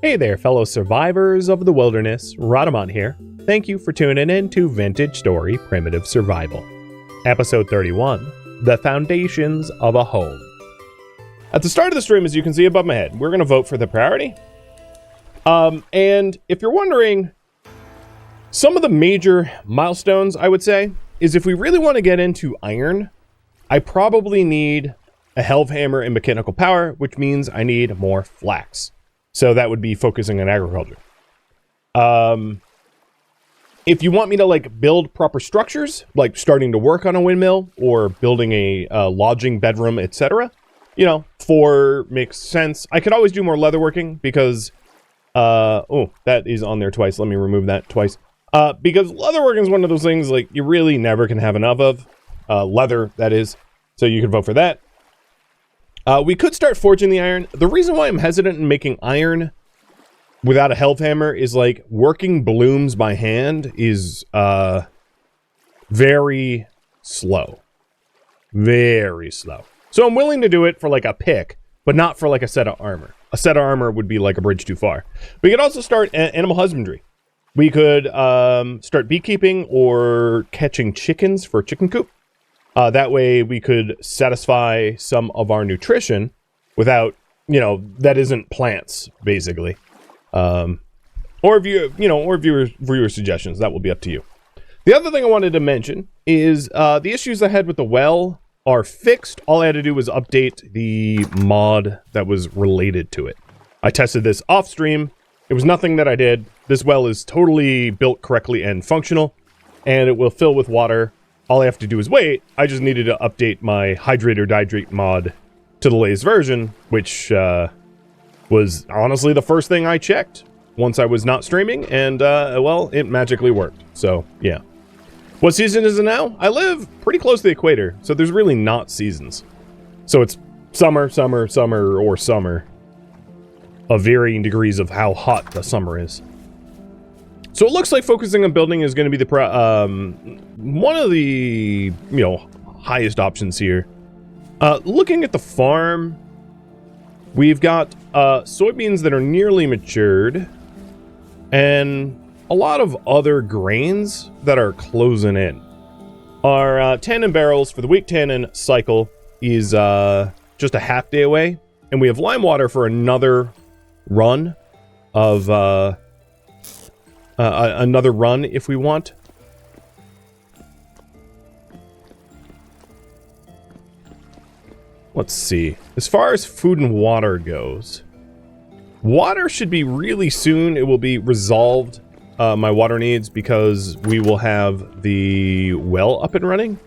Hey there, fellow survivors of the wilderness. Radamant here. Thank you for tuning in to Vintage Story Primitive Survival. Episode 31, The Foundations of a Home. At the start of the stream, as you can see above my head, we're going to vote for the priority. And if you're wondering, some of the major milestones, I would say, is if we really want to get into iron, I probably need a helve hammer and mechanical power, which means I need more flax. So that would be focusing on agriculture. If you want me to like build proper structures, like starting to work on a windmill or building a lodging bedroom, etc., 4 makes sense. I could always do more leatherworking because, oh, that is on there twice. Let me remove that twice. Because leatherworking is one of those things like you really never can have enough of. Leather, that is. So you can vote for that. We could start forging the iron. The reason why I'm hesitant in making iron without a helve hammer is like working blooms by hand is very slow. Very slow. So I'm willing to do it for like a pick, but not for like a set of armor. A set of armor would be like a bridge too far. We could also start animal husbandry. We could start beekeeping or catching chickens for a chicken coop. That way we could satisfy some of our nutrition without, that isn't plants, basically. Or if viewer suggestions, that will be up to you. The other thing I wanted to mention is the issues I had with the well are fixed. All I had to do was update the mod that was related to it. I tested this off stream. It was nothing that I did. This well is totally built correctly and functional, and it will fill with water. All I have to do is wait. I just needed to update my hydrate or dihydrate mod to the latest version, which was honestly the first thing I checked once I was not streaming, and well, it magically worked. So yeah. What season is it now? I live pretty close to the equator, so there's really not seasons. So it's summer, summer, summer, or summer, of varying degrees of how hot the summer is. So it looks like focusing on building is going to be the one of the highest options here. Looking at the farm, we've got soybeans that are nearly matured, and a lot of other grains that are closing in. Our tannin barrels for the week tannin cycle is just a half day away, and we have lime water for another run of another run if we want. Let's see. As far as food and water goes, water should be really soon. It will be resolved, my water needs, because we will have the well up and running.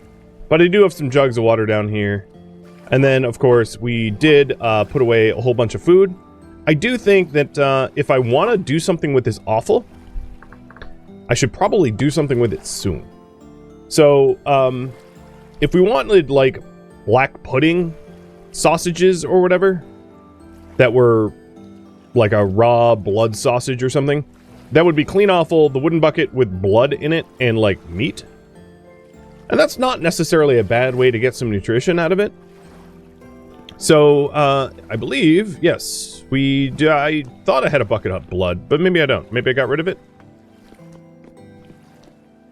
But I do have some jugs of water down here. And then, of course, we did put away a whole bunch of food. I do think that if I want to do something with this offal, I should probably do something with it soon. So, if we wanted, like, black pudding sausages or whatever, that were like a raw blood sausage or something, that would be clean offal, the wooden bucket with blood in it, and, like, meat. And that's not necessarily a bad way to get some nutrition out of it. So, I believe, yes, I thought I had a bucket of blood, but maybe I don't. Maybe I got rid of it.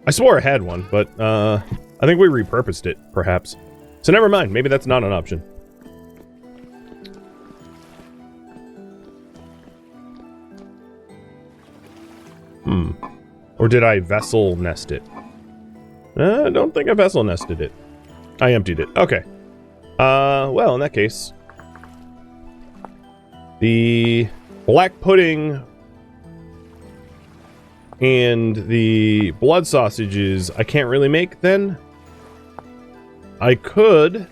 I swore I had one, but I think we repurposed it, perhaps. So never mind, maybe that's not an option. Or did I vessel nest it? I don't think I vessel nested it. I emptied it. Okay. Well, in that case, the black pudding and the blood sausages I can't really make then. I could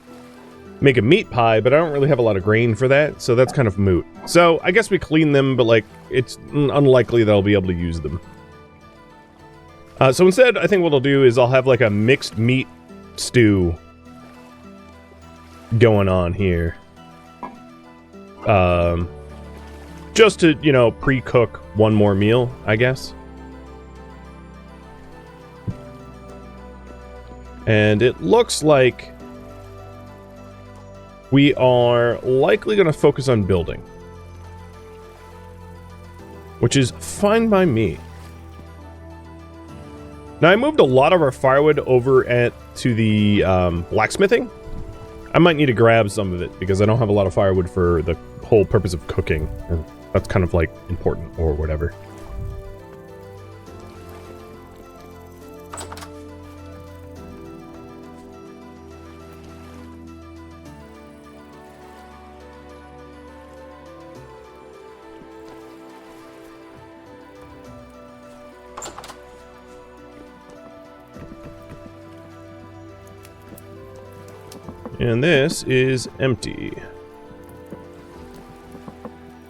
make a meat pie, but I don't really have a lot of grain for that, so that's kind of moot. So I guess we clean them, but like it's unlikely that I'll be able to use them. So instead, I think what I'll do is I'll have like a mixed meat stew going on here. Just to, pre-cook one more meal, I guess. And it looks like we are likely going to focus on building. which is fine by me. Now, I moved a lot of our firewood over to the blacksmithing. I might need to grab some of it because I don't have a lot of firewood for the whole purpose of cooking. And that's kind of like important or whatever. And this is empty.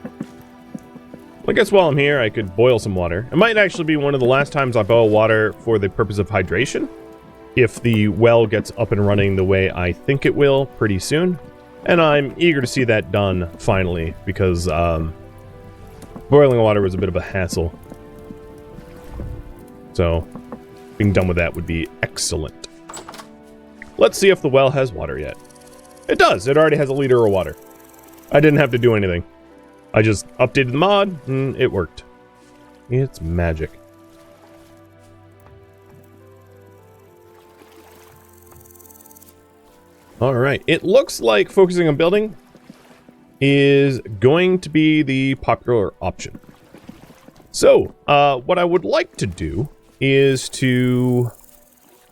Well, I guess while I'm here, I could boil some water. It might actually be one of the last times I boil water for the purpose of hydration, if the well gets up and running the way I think it will pretty soon. And I'm eager to see that done, finally, because boiling water was a bit of a hassle. So, being done with that would be excellent. Let's see if the well has water yet. It does. It already has a liter of water. I didn't have to do anything. I just updated the mod, and it worked. It's magic. Alright, it looks like focusing on building is going to be the popular option. So, what I would like to do is to...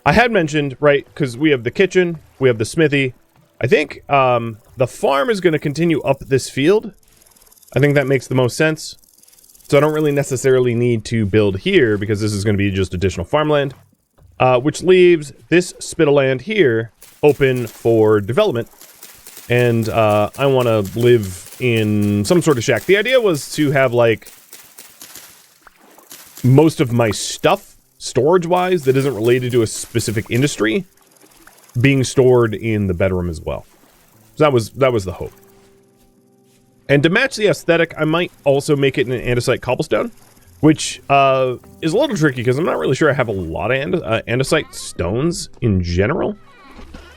I had mentioned, right, because we have the kitchen, we have the smithy. I think the farm is going to continue up this field. I think that makes the most sense. So I don't really necessarily need to build here because this is going to be just additional farmland. Which leaves this spit of land here open for development. And I want to live in some sort of shack. The idea was to have, like, most of my stuff, storage-wise, that isn't related to a specific industry, being stored in the bedroom as well. So that was the hope. And to match the aesthetic, I might also make it an andesite cobblestone, which is a little tricky because I'm not really sure I have a lot of andesite stones in general.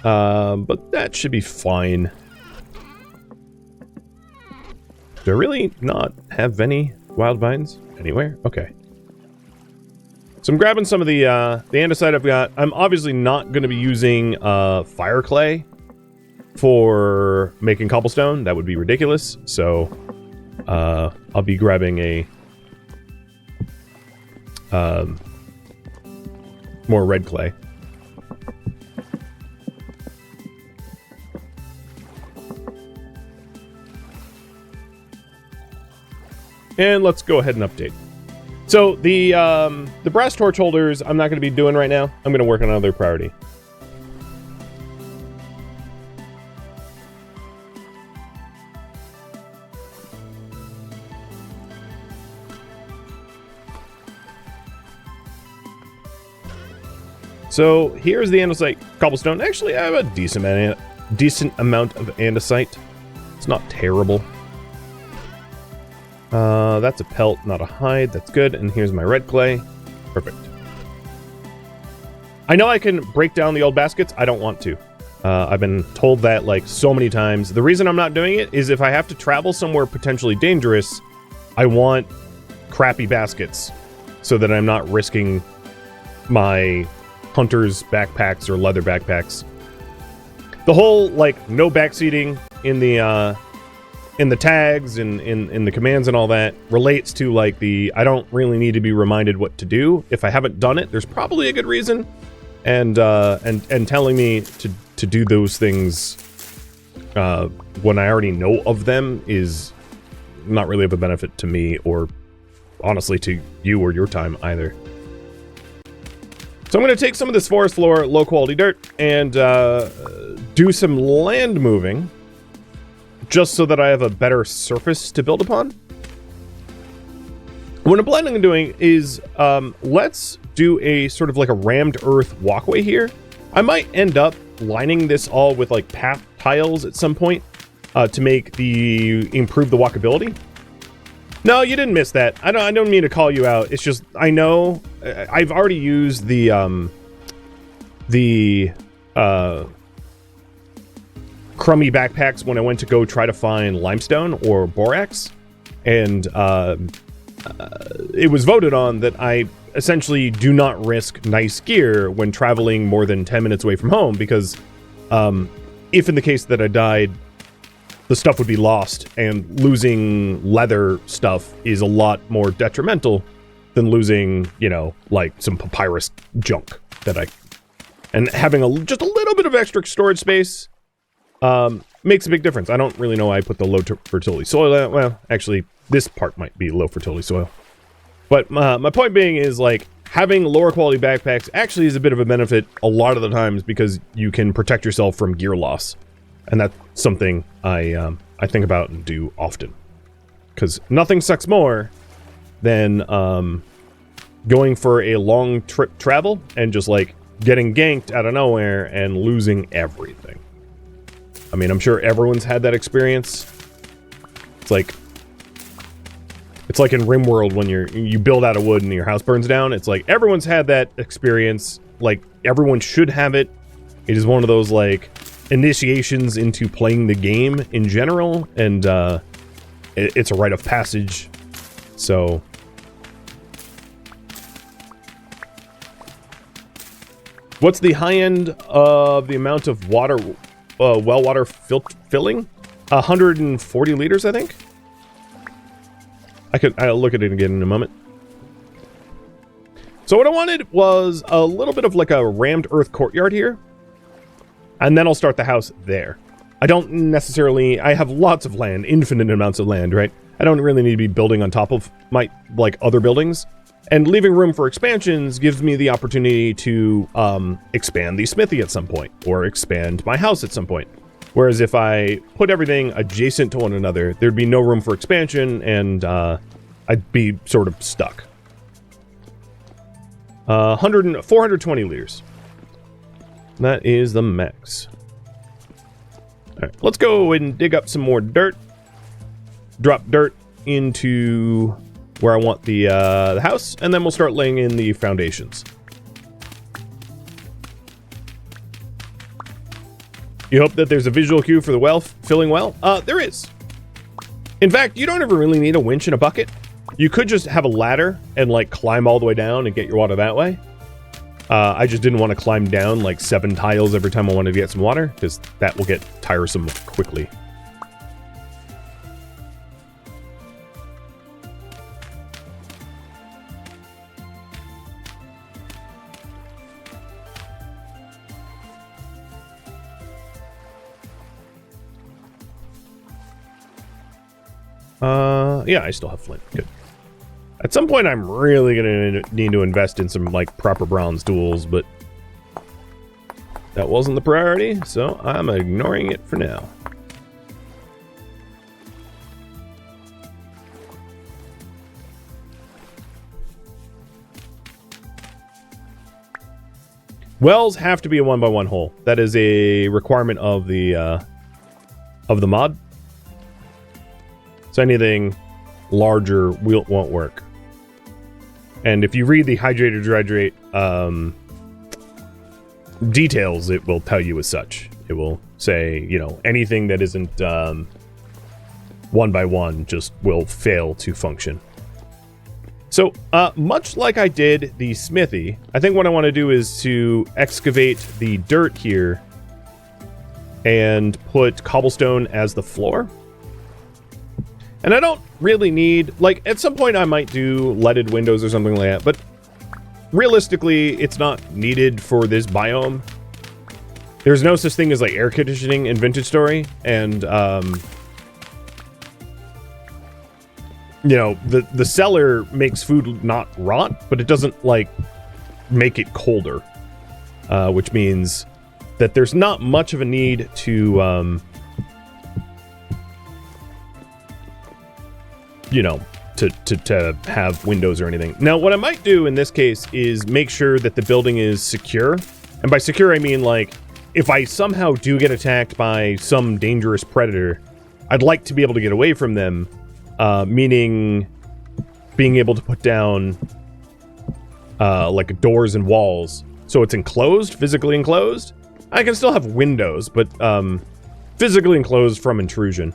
But that should be fine. Do I really not have any wild vines anywhere? Okay. So I'm grabbing some of the andesite I've got. I'm obviously not going to be using fire clay for making cobblestone. That would be ridiculous. So I'll be grabbing a more red clay. And let's go ahead and update. So the brass torch holders I'm not going to be doing right now. I'm going to work on another priority. So here's the andesite cobblestone. Actually, I have a decent amount of andesite. It's not terrible. That's a pelt, not a hide. That's good. And here's my red clay. Perfect. I know I can break down the old baskets. I don't want to. I've been told that like so many times. The reason I'm not doing it is if I have to travel somewhere potentially dangerous, I want crappy baskets so that I'm not risking my hunter's backpacks or leather backpacks. The whole like no backseating in the tags and in the commands and all that relates to like the I don't really need to be reminded what to do. If I haven't done it, there's probably a good reason. And telling me to do those things when I already know of them is not really of a benefit to me or honestly to you or your time either. So I'm going to take some of this forest floor, low quality dirt, and do some land moving just so that I have a better surface to build upon. What I'm planning on doing is let's do a sort of like a rammed earth walkway here. I might end up lining this all with like path tiles at some point to improve the walkability. No, you didn't miss that. I don't mean to call you out. It's just I know I've already used the crummy backpacks when I went to go try to find limestone or borax, and it was voted on that I essentially do not risk nice gear when traveling more than 10 minutes away from home, because if in the case that I died, the stuff would be lost, and losing leather stuff is a lot more detrimental than losing, you know, like some papyrus junk and having just a little bit of extra storage space makes a big difference. I don't really know why I put the low fertility soil. Well, actually, this part might be low fertility soil. But my point being is, like, having lower quality backpacks actually is a bit of a benefit a lot of the times, because you can protect yourself from gear loss. And that's something I think about and do often. Because nothing sucks more than going for a long trip travel and just, like, getting ganked out of nowhere and losing everything. I mean, I'm sure everyone's had that experience. It's like in RimWorld when you build out of wood and your house burns down. It's like everyone's had that experience. Like, everyone should have it. It is one of those, like, initiations into playing the game in general, and it's a rite of passage. So what's the high end of the amount of water, well water filling? 140 liters, I think. I'll look at it again in a moment. So what I wanted was a little bit of like a rammed earth courtyard here, and then I'll start the house there. I don't necessarily, I have lots of land, infinite amounts of land, right? I don't really need to be building on top of my, like, other buildings. And leaving room for expansions gives me the opportunity to expand the smithy at some point, or expand my house at some point. Whereas if I put everything adjacent to one another, there'd be no room for expansion, and I'd be sort of stuck. 420 liters. That is the max. Alright, let's go and dig up some more dirt. Drop dirt into where I want the house, and then we'll start laying in the foundations. You hope that there's a visual cue for the well filling well? There is. In fact, you don't ever really need a winch and a bucket. You could just have a ladder and, like, climb all the way down and get your water that way. I just didn't want to climb down like 7 tiles every time I wanted to get some water, because that will get tiresome quickly. Yeah, I still have flint. Good. At some point, I'm really gonna need to invest in some, like, proper bronze tools, but that wasn't the priority, so I'm ignoring it for now. Wells have to be a 1x1 hole. That is a requirement of the mod. So anything larger won't work. And if you read the hydrate or dehydrate details, it will tell you as such. It will say, you know, anything that isn't 1x1 just will fail to function. So, much like I did the smithy, I think what I want to do is to excavate the dirt here and put cobblestone as the floor. And I don't really need, like, at some point I might do leaded windows or something like that, but realistically, it's not needed for this biome. There's no such thing as, like, air conditioning in Vintage Story, and, you know, the cellar makes food not rot, but it doesn't, like, make it colder, which means that there's not much of a need to, you know, to have windows or anything. Now, what I might do in this case is make sure that the building is secure. And by secure, I mean, like, if I somehow do get attacked by some dangerous predator, I'd like to be able to get away from them, meaning being able to put down, like, doors and walls. So it's enclosed, physically enclosed. I can still have windows, but physically enclosed from intrusion.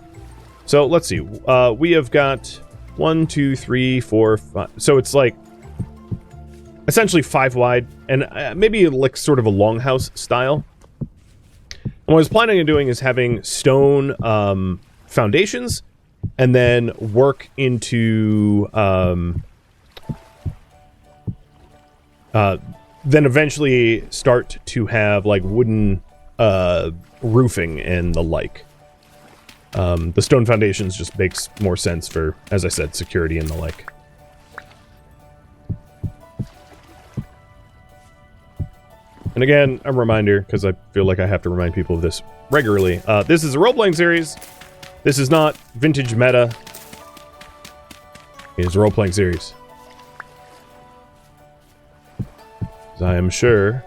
So let's see. We have got 1, 2, 3, 4, 5. So it's like essentially 5 wide, and maybe like sort of a longhouse style. And what I was planning on doing is having stone foundations, and then work into then eventually start to have like wooden roofing and the like. The stone foundations just makes more sense for, as I said, security and the like. And again, a reminder, because I feel like I have to remind people of this regularly. This is a role-playing series. This is not vintage meta. It is a role-playing series. I am sure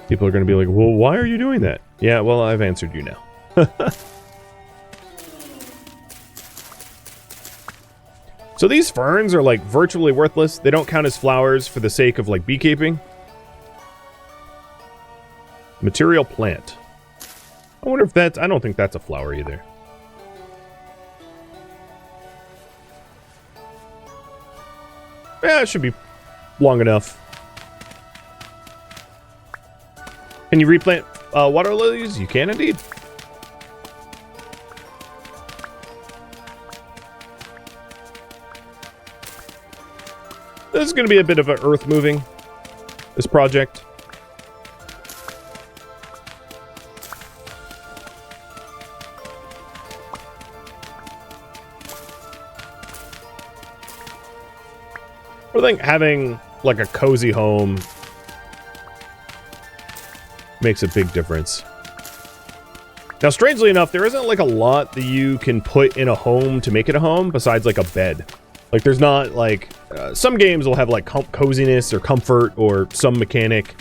people are going to be like, well, why are you doing that? Yeah, well, I've answered you now. So these ferns are like virtually worthless. They don't count as flowers for the sake of like beekeeping. Material plant. I wonder if that's... I don't think that's a flower either. Yeah, it should be long enough. Can you replant water lilies? You can indeed. This is going to be a bit of an earth moving, this project. I think having like a cozy home makes a big difference. Now, strangely enough, there isn't like a lot that you can put in a home to make it a home besides like a bed. Like there's not like some games will have like coziness or comfort or some mechanic.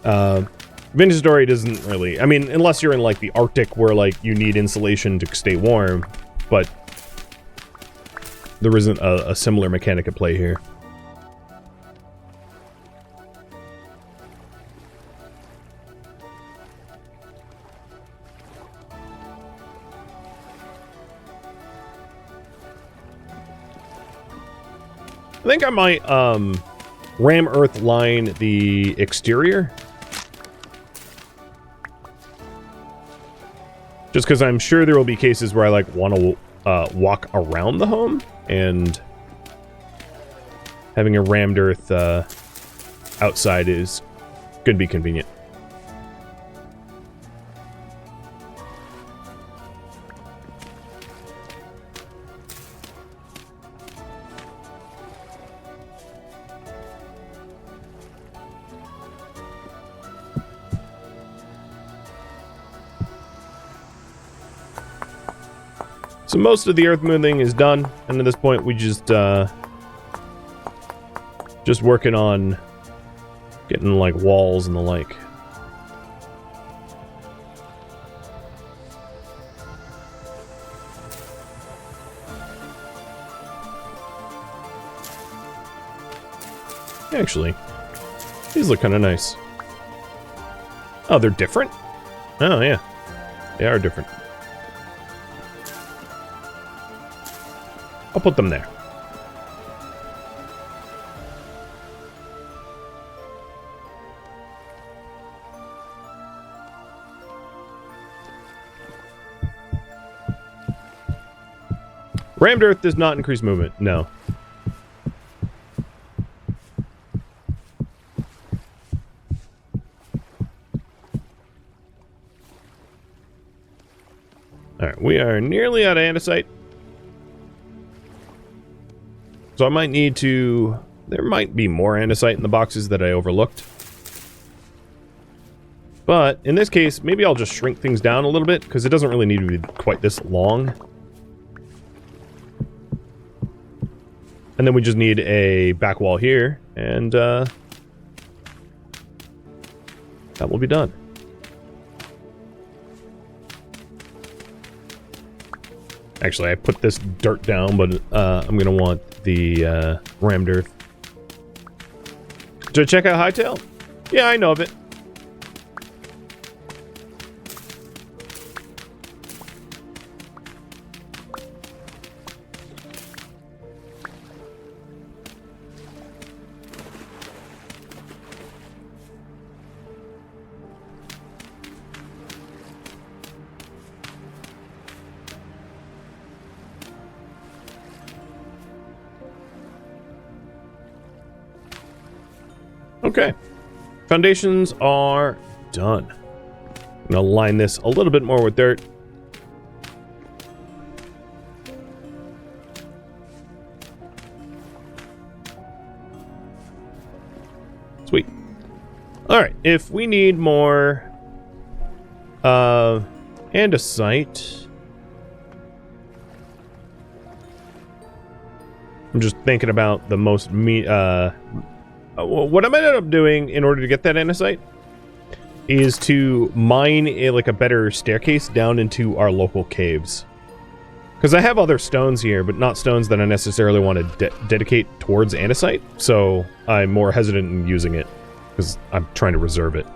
Vintage Story doesn't really. I mean, unless you're in like the Arctic where like you need insulation to stay warm, but there isn't a similar mechanic at play here. I think I might ram earth line the exterior. Just because I'm sure there will be cases where I like want to walk around the home, and having a rammed earth outside is going to be convenient. So most of the earth moving is done, and at this point we just working on getting like walls and the like. Actually, these look kind of nice. Oh, they're different? Oh, yeah. They are different. I'll put them there. Rammed earth does not increase movement, no. Alright, we are nearly out of andesite. So I might need to... There might be more andesite in the boxes that I overlooked. But in this case, maybe I'll just shrink things down a little bit, because it doesn't really need to be quite this long. And then we just need a back wall here, and that will be done. Actually, I put this dirt down, but I'm going to want the rammed earth. Did I check out Hightail? Yeah, I know of it. Okay. Foundations are done. I'm going to line this a little bit more with dirt. Sweet. Alright, if we need more andesite. I'm just thinking about the most what I might end up doing in order to get that andesite is to mine like a better staircase down into our local caves. Because I have other stones here, but not stones that I necessarily want to dedicate towards andesite, so I'm more hesitant in using it, because I'm trying to reserve it.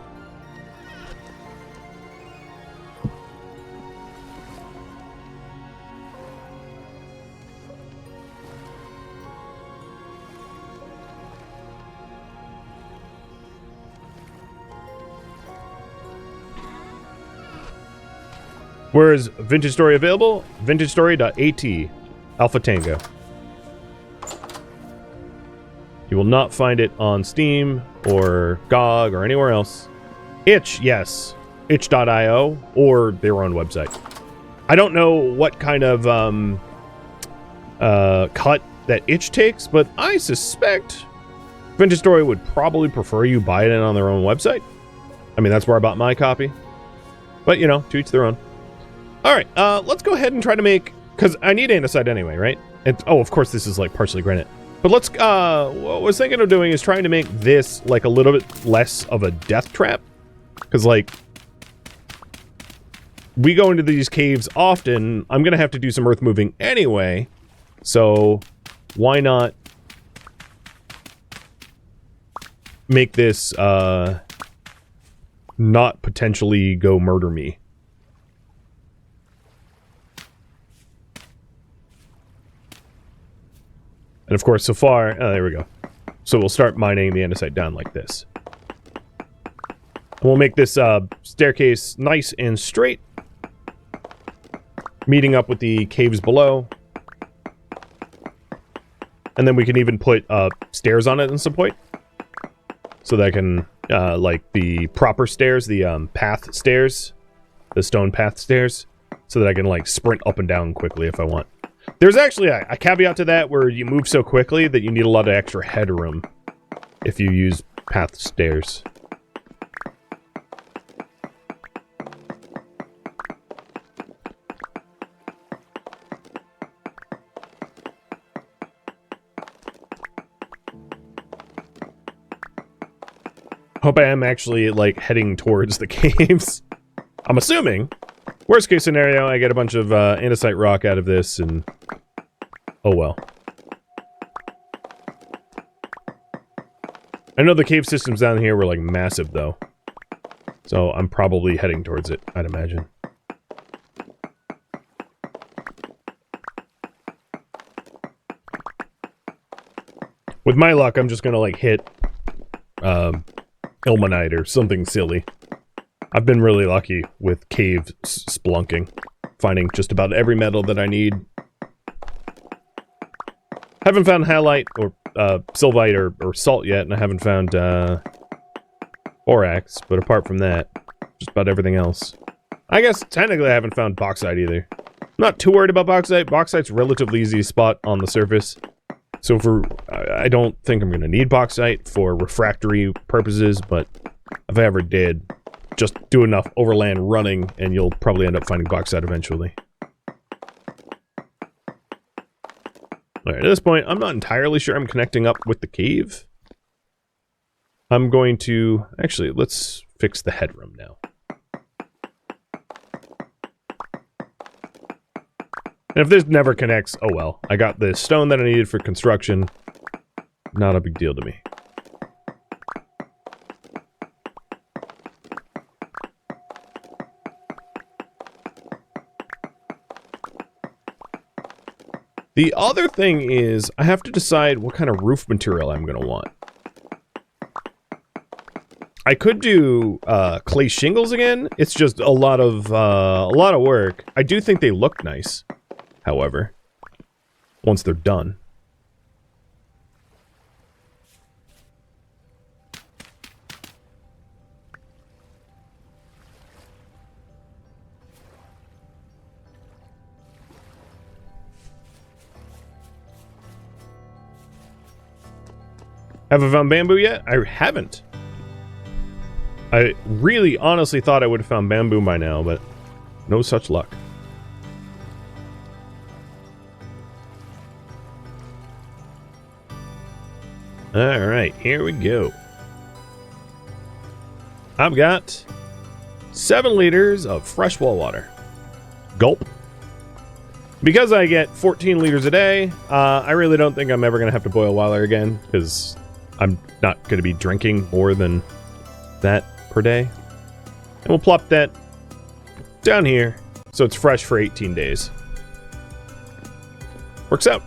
Where is Vintage Story available? VintageStory.at Alpha Tango. You will not find it on Steam or GOG or anywhere else. Itch, yes. Itch.io or their own website. I don't know what kind of cut that Itch takes, but I suspect Vintage Story would probably prefer you buy it on their own website. I mean, that's where I bought my copy. But, you know, to each their own. Alright, let's go ahead and try to make... Because I need andesite anyway, right? And, oh, of course, this is, like, partially granite. But let's... what I was thinking of doing is trying to make this, like, a little bit less of a death trap. Because, like... we go into these caves often. I'm going to have to do some earth moving anyway. So, why not... make this, not potentially go murder me. And of course, so far... oh, there we go. So we'll start mining the andesite down like this. And we'll make this staircase nice and straight. Meeting up with the caves below. And then we can even put stairs on it at some point. So that I can, like, the proper stairs, the path stairs. The stone path stairs. So that I can, like, sprint up and down quickly if I want. There's actually a caveat to that where you move so quickly that you need a lot of extra headroom if you use path stairs. Hope I am actually, like, heading towards the caves. I'm assuming. Worst case scenario, I get a bunch of andesite rock out of this, and... oh well. I know the cave systems down here were, like, massive, though. So I'm probably heading towards it, I'd imagine. With my luck, I'm just gonna, like, hit... ilmenite or something silly. I've been really lucky with cave splunking. Finding just about every metal that I need. Haven't found halite or sylvite or salt yet, and I haven't found borax, but apart from that, just about everything else. I guess technically I haven't found bauxite either. I'm not too worried about bauxite. Bauxite's relatively easy spot on the surface. So I don't think I'm going to need bauxite for refractory purposes, but if I ever did, just do enough overland running and you'll probably end up finding bauxite eventually. Alright, at this point, I'm not entirely sure I'm connecting up with the cave. I'm going to... actually, let's fix the headroom now. And if this never connects, oh well. I got the stone that I needed for construction. Not a big deal to me. The other thing is, I have to decide what kind of roof material I'm going to want. I could do clay shingles again. It's just a lot of work. I do think they look nice, however, once they're done. Have I found bamboo yet? I haven't. I really honestly thought I would have found bamboo by now, but no such luck. Alright, here we go. I've got 7 liters of fresh well water. Gulp. Because I get 14 liters a day, I really don't think I'm ever going to have to boil water again, because I'm not going to be drinking more than that per day. And we'll plop that down here, so it's fresh for 18 days. Works out.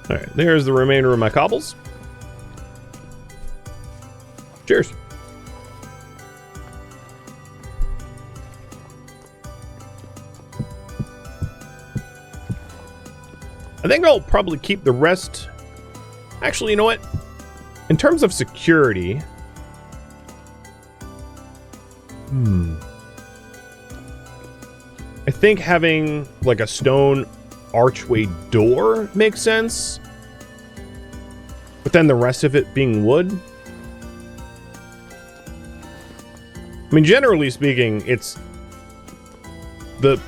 Alright, there's the remainder of my cobbles. Cheers. I think I'll probably keep the rest. Actually, you know what? In terms of security... I think having, like, a stone archway door makes sense, but then the rest of it being wood. I mean, generally speaking, it's the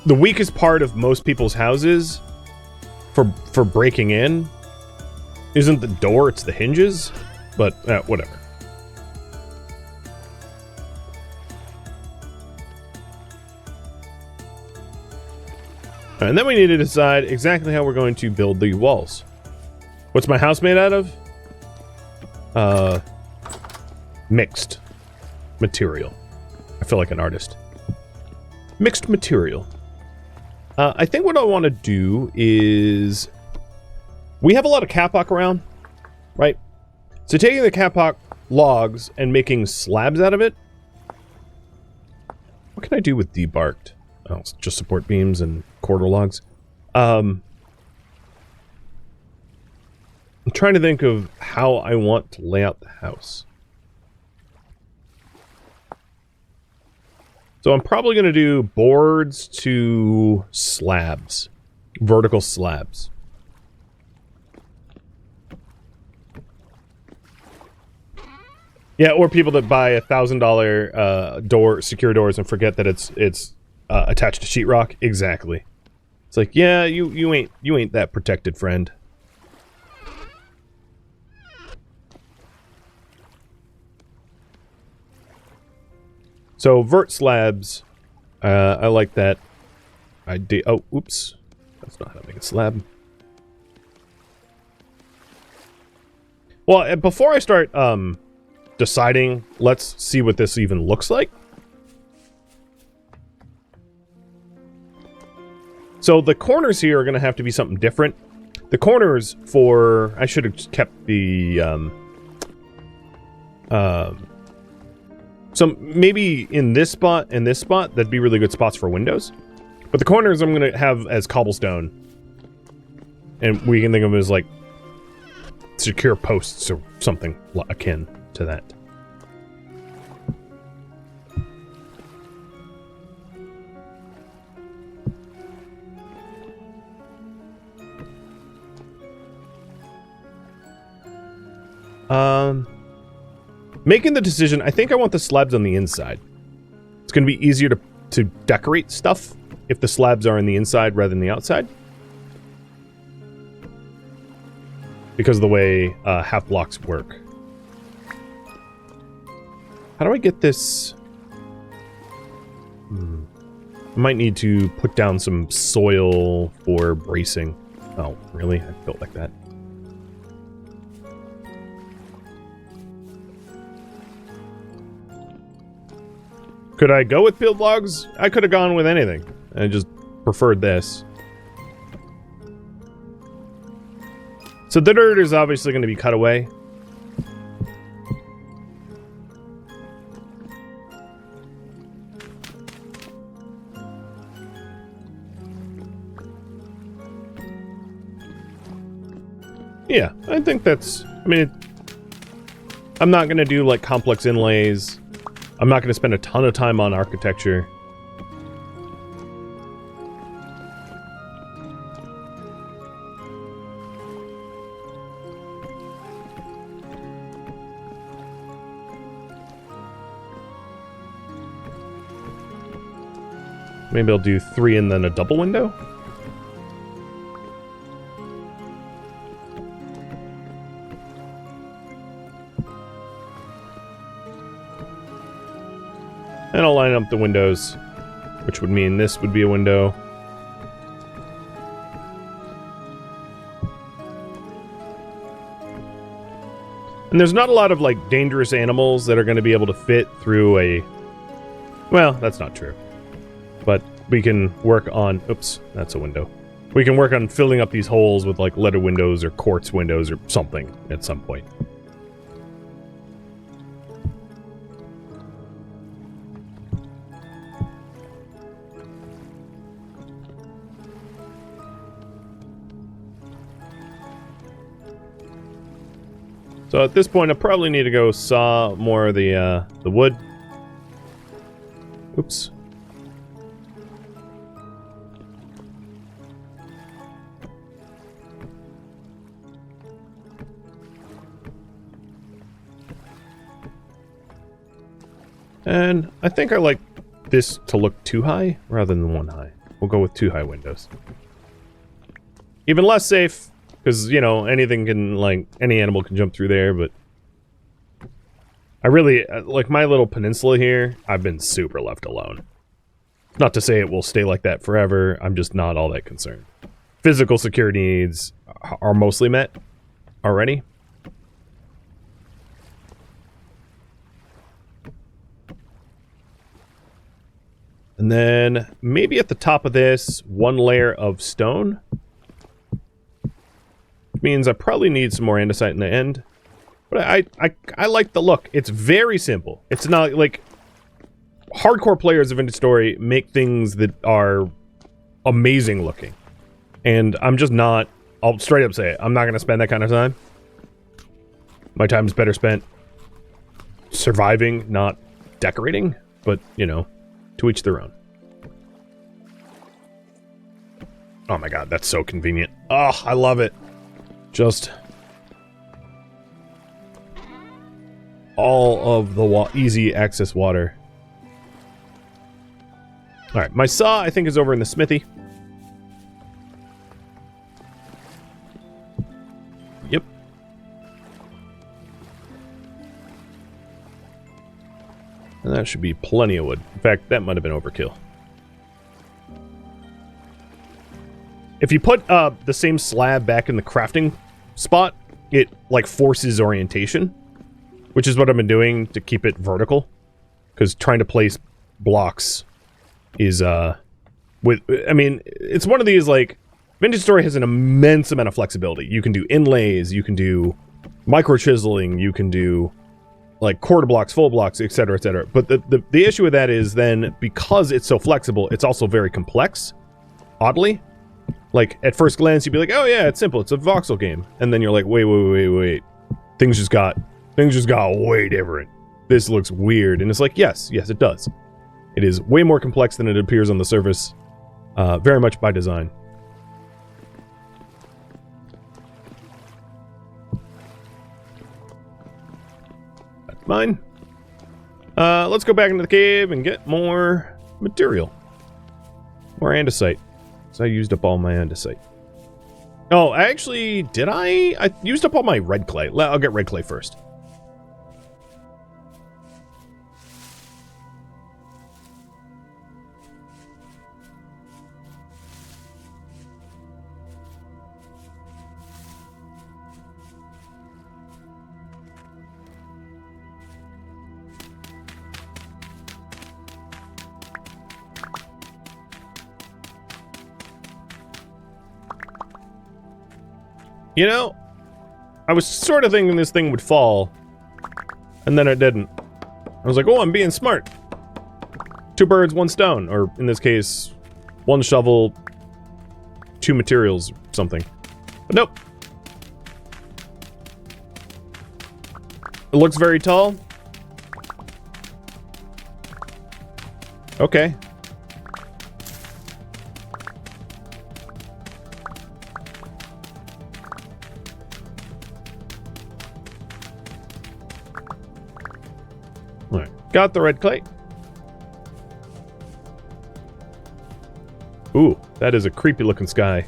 weakest part of most people's houses for breaking in isn't the door, it's the hinges, but whatever. And then we need to decide exactly how we're going to build the walls. What's my house made out of? Mixed material. I feel like an artist. Mixed material. I think what I want to do is... We have a lot of kapok around, right? So taking the kapok logs and making slabs out of it... What can I do with debarked? Oh, just support beams and quarter logs. I'm trying to think of how I want to lay out the house. So I'm probably going to do boards to slabs. Vertical slabs. Yeah, or people that buy $1,000 secure doors and forget that it's attached to sheetrock. Exactly. It's like, yeah, you ain't that protected, friend. So vert slabs, I like that. Oh, oops, that's not how to make a slab. Well, before I start deciding, let's see what this even looks like. So the corners here are going to have to be something different. The corners for... I should have kept the... so maybe in this spot and this spot, that'd be really good spots for windows. But the corners I'm going to have as cobblestone. And we can think of them as like secure posts or something akin to that. Making the decision, I think I want the slabs on the inside. It's going to be easier to decorate stuff if the slabs are on the inside rather than the outside. Because of the way half blocks work. How do I get this? I might need to put down some soil for bracing. Oh, really? I built like that. Could I go with peeled logs? I could have gone with anything. I just preferred this. So the dirt is obviously going to be cut away. Yeah, I think that's... I mean, I'm not going to do, like, complex inlays. I'm not going to spend a ton of time on architecture. Maybe I'll do 3 and then a double window? And I'll line up the windows, which would mean this would be a window. And there's not a lot of, like, dangerous animals that are going to be able to fit through a... Well, that's not true. But we can work on... Oops, that's a window. We can work on filling up these holes with, like, leaded windows or quartz windows or something at some point. So at this point, I probably need to go saw more of the wood. Oops. And I think I like this to look too high rather than 1 high. We'll go with 2 high windows. Even less safe. Because, you know, anything can, like, any animal can jump through there, but... I really, like, my little peninsula here, I've been super left alone. Not to say it will stay like that forever, I'm just not all that concerned. Physical security needs are mostly met already. And then, maybe at the top of this, 1 layer of stone. Means I probably need some more andesite in the end. But I like the look. It's very simple. It's not like... Hardcore players of Vintage Story make things that are amazing looking. And I'm just not... I'll straight up say it. I'm not going to spend that kind of time. My time is better spent surviving, not decorating. But, you know, to each their own. Oh my god, that's so convenient. Oh, I love it. Just all of the easy access water. Alright, my saw I think is over in the smithy. Yep. And that should be plenty of wood. In fact, that might have been overkill. If you put the same slab back in the crafting spot, it, like, forces orientation. Which is what I've been doing to keep it vertical. Because trying to place blocks is, I mean, it's one of these, like... Vintage Story has an immense amount of flexibility. You can do inlays, you can do micro-chiseling, you can do, like, quarter blocks, full blocks, etc., etc. But the issue with that is then, because it's so flexible, it's also very complex. Oddly. Like, at first glance, you'd be like, oh yeah, it's simple, it's a voxel game. And then you're like, wait. Things just got way different. This looks weird. And it's like, yes, it does. It is way more complex than it appears on the surface. Very much by design. That's mine. Let's go back into the cave and get more material. More andesite. So I used up all my andesite. Oh, did I? I used up all my red clay. I'll get red clay first. You know, I was sort of thinking this thing would fall, and then it didn't. I was like, oh, I'm being smart. 2 birds, 1 stone, or in this case, 1 shovel, 2 materials, something. But nope. It looks very tall. Okay. All right. Got the red clay. Ooh, that is a creepy looking sky.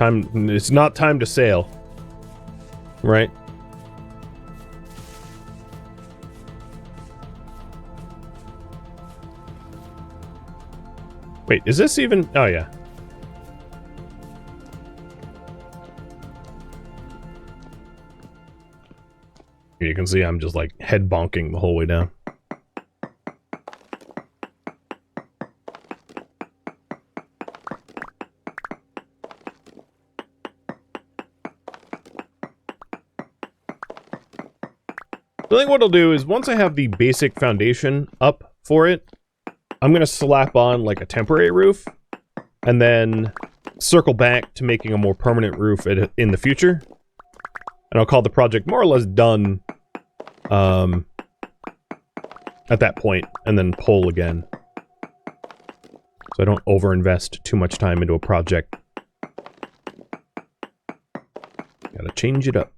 It's not time to sail. Right? Wait, is this even... Oh, yeah. You can see I'm just like head bonking the whole way down. I think what I'll do is once I have the basic foundation up for it, I'm going to slap on like a temporary roof and then circle back to making a more permanent roof in the future. And I'll call the project more or less done at that point and then pull again. So I don't overinvest too much time into a project. Gotta change it up.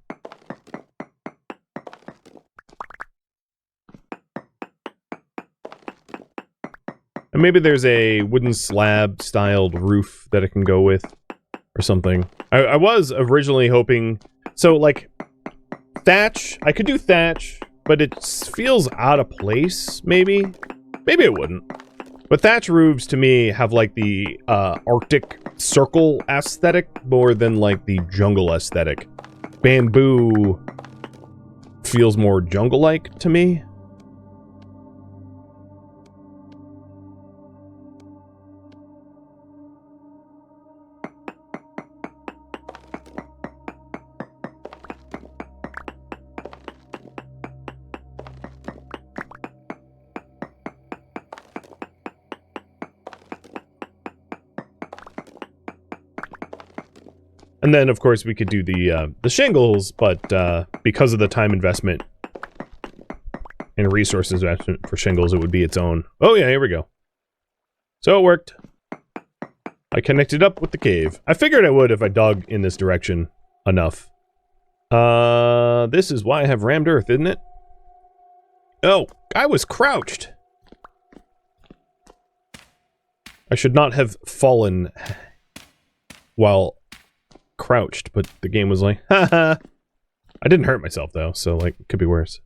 And maybe there's a wooden slab styled roof that I can go with or something. I was originally hoping, so like thatch, I could do thatch, but it feels out of place, maybe. Maybe it wouldn't. But thatch roofs to me have like the Arctic circle aesthetic more than like the jungle aesthetic. Bamboo feels more jungle-like to me. And then, of course, we could do the shingles, but because of the time investment and resources investment for shingles, it would be its own. Oh yeah, here we go. So it worked. I connected up with the cave. I figured I would if I dug in this direction enough. This is why I have rammed earth, isn't it? Oh, I was crouched. I should not have fallen while crouched, but the game was like, haha. I didn't hurt myself though, so like, it could be worse.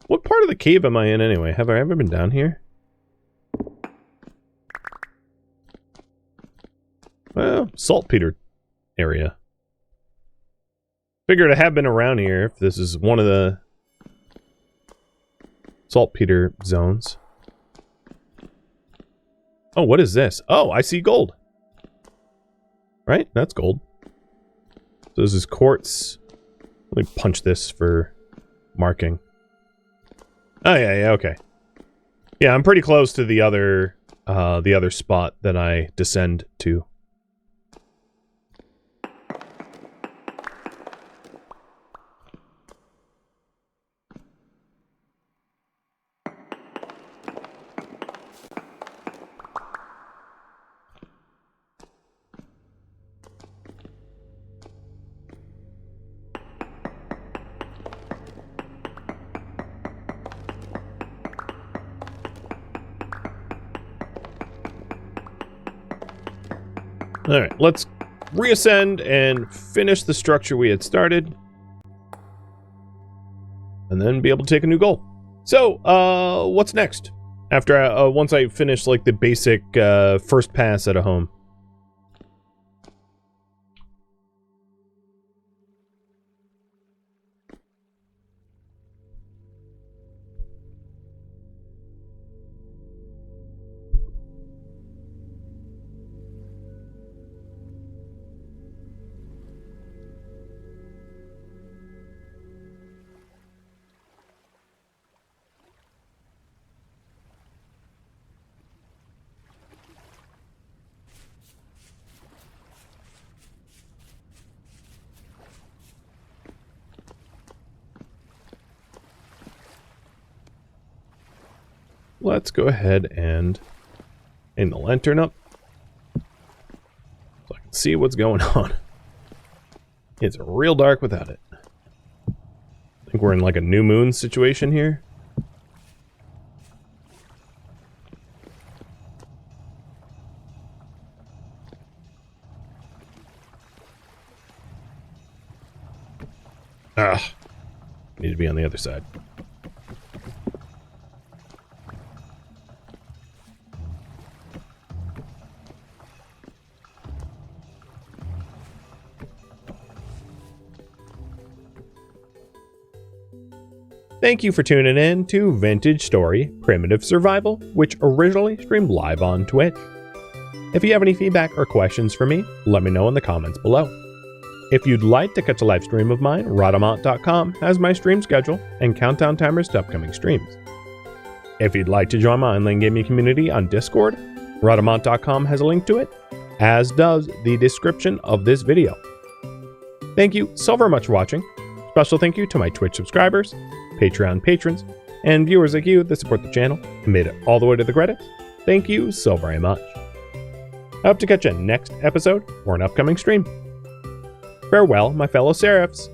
What part of the cave am I in anyway? Have I ever been down here? Well, saltpeter area. Figured I have been around here if this is one of the saltpeter zones. Oh, what is this? Oh, I see gold. Right? That's gold. So this is quartz. Let me punch this for marking. Oh, yeah, okay. Yeah, I'm pretty close to the other spot that I descend to. Alright, let's reascend and finish the structure we had started. And then be able to take a new goal. So, what's next? After, once I finish, like, the basic, first pass at a home. let's go ahead and hang the lantern up so I can see what's going on. It's real dark without it. I think we're in like a new moon situation here. Need to be on the other side. Thank you for tuning in to Vintage Story Primitive Survival, which originally streamed live on Twitch. If you have any feedback or questions for me, let me know in the comments below. If you'd like to catch a live stream of mine, Rhadamant.com has my stream schedule and countdown timers to upcoming streams. If you'd like to join my online gaming community on Discord, Rhadamant.com has a link to it, as does the description of this video. Thank you so very much for watching. Special thank you to my Twitch subscribers, Patreon patrons, and viewers like you that support the channel and made it all the way to the credits. Thank you so very much. I hope to catch you next episode or an upcoming stream. Farewell, my fellow Seraphs.